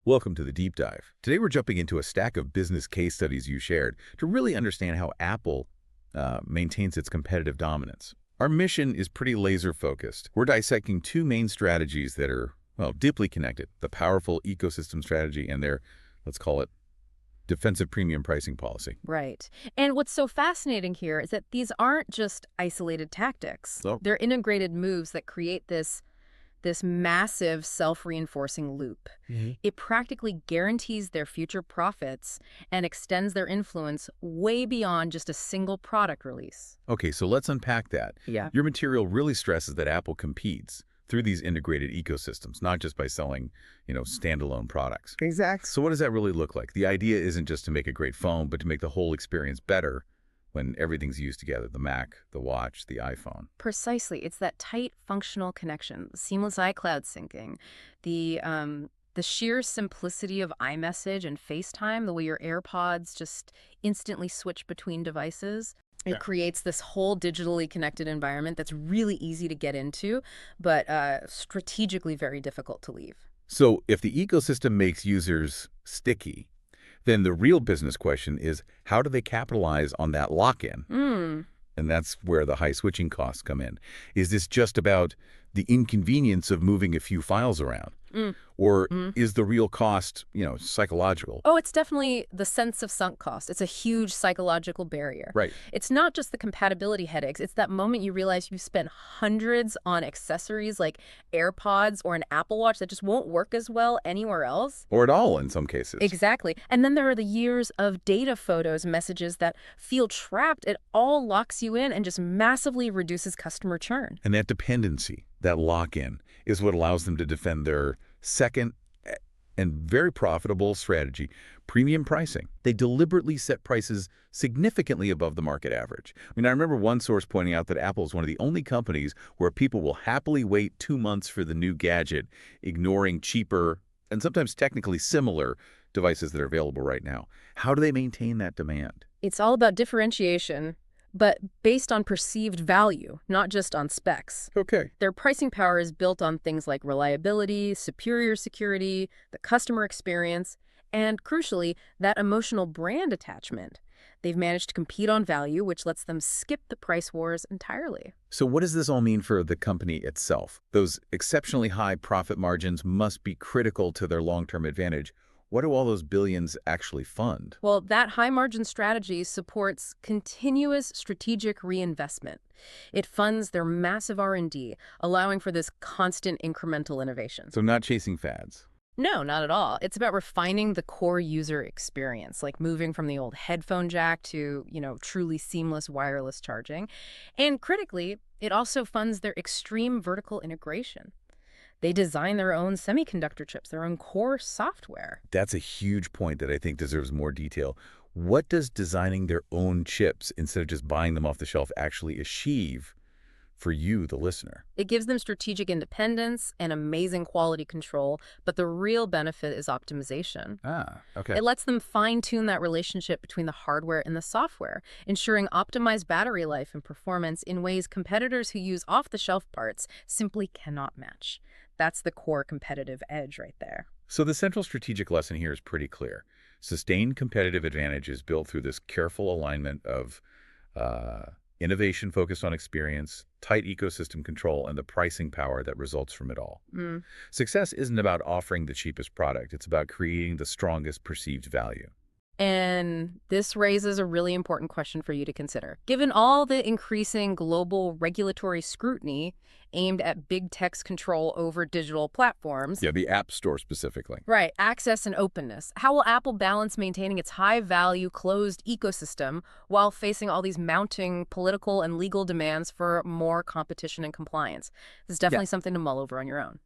Welcome to the Deep Dive. Today we're jumping into a stack of business case studies you shared to really understand how Apple maintains its competitive dominance. Our mission is pretty laser-focused. We're dissecting two main strategies that are, well, deeply connected. The powerful ecosystem strategy and their, let's call it, defensive premium pricing policy. Right. And what's so fascinating here is that these aren't just isolated tactics. So, They're integrated moves that create this massive self-reinforcing loop. It practically guarantees their future profits and extends their influence way beyond just a single product release. okay, so let's unpack that. Yeah. Your material really stresses that Apple competes through these integrated ecosystems, not just by selling, standalone products. Exactly. So what does that really look like? The idea isn't just to make a great phone, but to make the whole experience better when everything's used together, the Mac, the watch, the iPhone. Precisely. It's that tight functional connection, seamless iCloud syncing, the sheer simplicity of iMessage and FaceTime, the way your AirPods just instantly switch between devices. It creates this whole digitally connected environment that's really easy to get into, but strategically very difficult to leave. So if the ecosystem makes users sticky, then the real business question is, how do they capitalize on that lock-in? And that's where the high switching costs come in. Is this just about the inconvenience of moving a few files around? Or is the real cost, psychological? Oh, it's definitely the sense of sunk cost. It's a huge psychological barrier. Right. It's not just the compatibility headaches. It's that moment you realize you spent hundreds on accessories like AirPods or an Apple Watch that just won't work as well anywhere else. Or at all in some cases. Exactly. And then there are the years of data, photos, messages that feel trapped. It all locks you in and just massively reduces customer churn. And that dependency, that lock-in, is what allows them to defend their second and very profitable strategy, premium pricing. They deliberately set prices significantly above the market average. I remember one source pointing out that Apple is one of the only companies where people will happily wait 2 months for the new gadget, ignoring cheaper and sometimes technically similar devices that are available right now. How do they maintain that demand? It's all about differentiation, but based on perceived value, not just on specs. Okay. Their pricing power is built on things like reliability, superior security, the customer experience, and crucially, that emotional brand attachment. They've managed to compete on value, which lets them skip the price wars entirely. So what does this all mean for the company itself? Those exceptionally high profit margins must be critical to their long-term advantage. What do all those billions actually fund? Well, that high-margin strategy supports continuous strategic reinvestment. It funds their massive R&D, allowing for this constant incremental innovation. So not chasing fads. No, not at all. It's about refining the core user experience, like moving from the old headphone jack to, truly seamless wireless charging. And critically, it also funds their extreme vertical integration. They design their own semiconductor chips, their own core software. That's a huge point that I think deserves more detail. What does designing their own chips instead of just buying them off the shelf actually achieve for you, the listener? It gives them strategic independence and amazing quality control, but the real benefit is optimization. Ah, okay. It lets them fine-tune that relationship between the hardware and the software, ensuring optimized battery life and performance in ways competitors who use off-the-shelf parts simply cannot match. That's the core competitive edge right there. So the central strategic lesson here is pretty clear. Sustained competitive advantage is built through this careful alignment of innovation focused on experience, tight ecosystem control, and the pricing power that results from it all. Success isn't about offering the cheapest product. It's about creating the strongest perceived value. And this raises a really important question for you to consider. Given all the increasing global regulatory scrutiny aimed at big tech's control over digital platforms. Yeah, the App Store specifically. Right, access and openness. How will Apple balance maintaining its high-value, closed ecosystem while facing all these mounting political and legal demands for more competition and compliance? This is definitely something to mull over on your own.